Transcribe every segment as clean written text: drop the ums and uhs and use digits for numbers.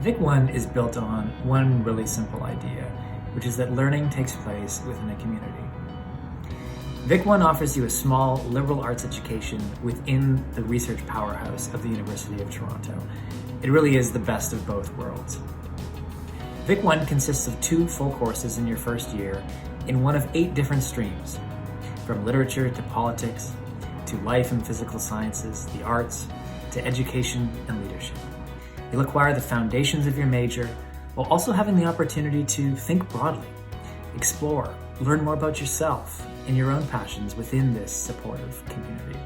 Vic One is built on one really simple idea, which is that learning takes place within a community. Vic One offers you a small liberal arts education within the research powerhouse of the University of Toronto. It really is the best of both worlds. Vic One consists of 2 full courses in your first year in one of 8 different streams, from literature to politics, to life and physical sciences, the arts, to education and leadership. You'll acquire the foundations of your major while also having the opportunity to think broadly, explore, learn more about yourself and your own passions within this supportive community.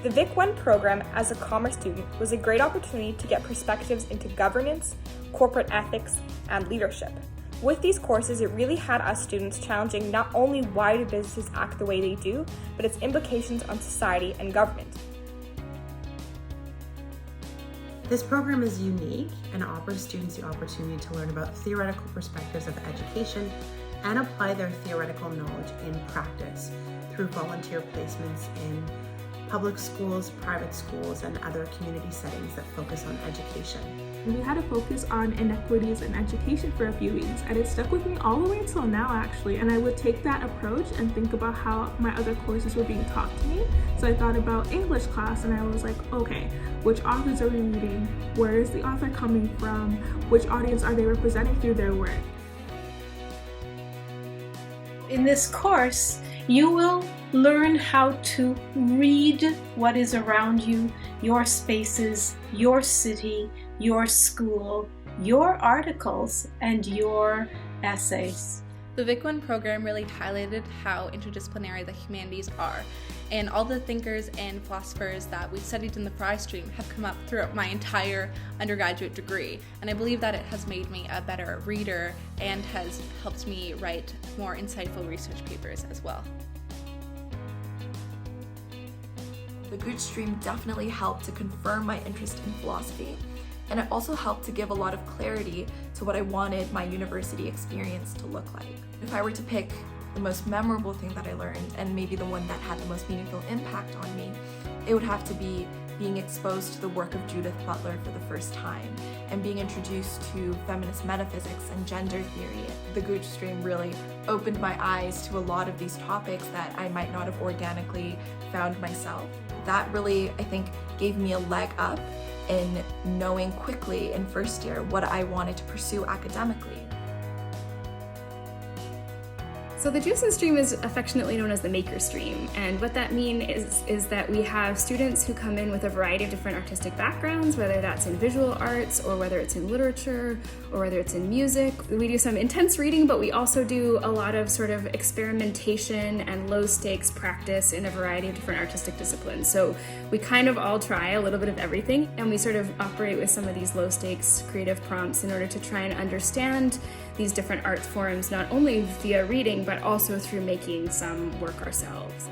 The Vic One program as a commerce student was a great opportunity to get perspectives into governance, corporate ethics, and leadership. With these courses, it really had us students challenging not only why do businesses act the way they do, but its implications on society and government. This program is unique and offers students the opportunity to learn about theoretical perspectives of education and apply their theoretical knowledge in practice through volunteer placements in public schools, private schools, and other community settings that focus on education. We had a focus on inequities in education for a few weeks, and it stuck with me all the way until now actually, and I would take that approach and think about how my other courses were being taught to me. So I thought about English class and I was like, okay, which authors are we reading? Where is the author coming from? Which audience are they representing through their work? In this course, you will learn how to read what is around you, your spaces, your city, your school, your articles, and your essays. The Vic One program really highlighted how interdisciplinary the humanities are, and all the thinkers and philosophers that we studied in the Frye stream have come up throughout my entire undergraduate degree, and I believe that it has made me a better reader and has helped me write more insightful research papers as well. The Gooch stream definitely helped to confirm my interest in philosophy, and it also helped to give a lot of clarity to what I wanted my university experience to look like. If I were to pick the most memorable thing that I learned, and maybe the one that had the most meaningful impact on me, it would have to be being exposed to the work of Judith Butler for the first time, and being introduced to feminist metaphysics and gender theory. The Gooch stream really opened my eyes to a lot of these topics that I might not have organically found myself. That really, I think, gave me a leg up in knowing quickly in first year what I wanted to pursue academically. So the Jewison stream is affectionately known as the Maker stream, and what that means is that we have students who come in with a variety of different artistic backgrounds, whether that's in visual arts or whether it's in literature or whether it's in music. We do some intense reading, but we also do a lot of sort of experimentation and low stakes practice in a variety of different artistic disciplines. So we kind of all try a little bit of everything, and we sort of operate with some of these low stakes creative prompts in order to try and understand these different art forms, not only via reading, but also through making some work ourselves.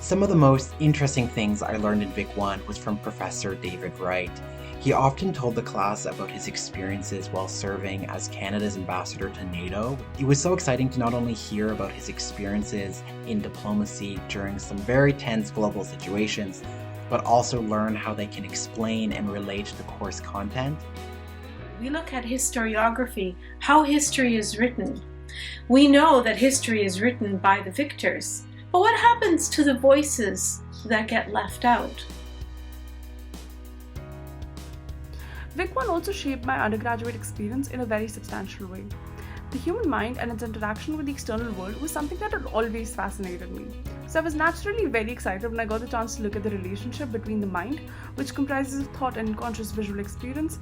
Some of the most interesting things I learned in Vic One was from Professor David Wright. He often told the class about his experiences while serving as Canada's ambassador to NATO. It was so exciting to not only hear about his experiences in diplomacy during some very tense global situations, but also learn how they can explain and relate to the course content. We look at historiography, how history is written. We know that history is written by the victors, but what happens to the voices that get left out? Vic One also shaped my undergraduate experience in a very substantial way. The human mind and its interaction with the external world was something that had always fascinated me. So I was naturally very excited when I got the chance to look at the relationship between the mind, which comprises of thought and conscious visual experience,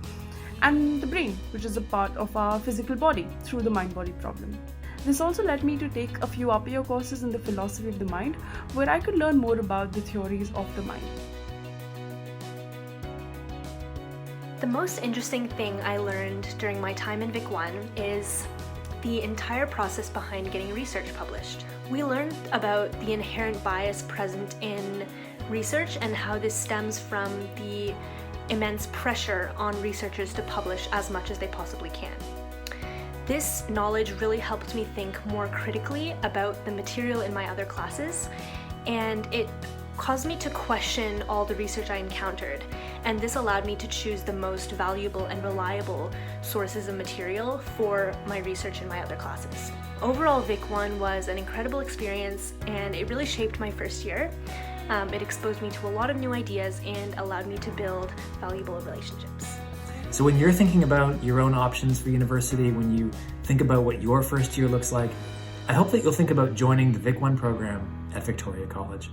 and the brain, which is a part of our physical body, through the mind-body problem. This also led me to take a few up-year courses in the philosophy of the mind, where I could learn more about the theories of the mind. The most interesting thing I learned during my time in Vic One is the entire process behind getting research published. We learned about the inherent bias present in research and how this stems from the immense pressure on researchers to publish as much as they possibly can. This knowledge really helped me think more critically about the material in my other classes, and it caused me to question all the research I encountered, and this allowed me to choose the most valuable and reliable sources of material for my research in my other classes. Overall, Vic One was an incredible experience, and it really shaped my first year. It exposed me to a lot of new ideas and allowed me to build valuable relationships. So when you're thinking about your own options for university, when you think about what your first year looks like, I hope that you'll think about joining the Vic One program at Victoria College.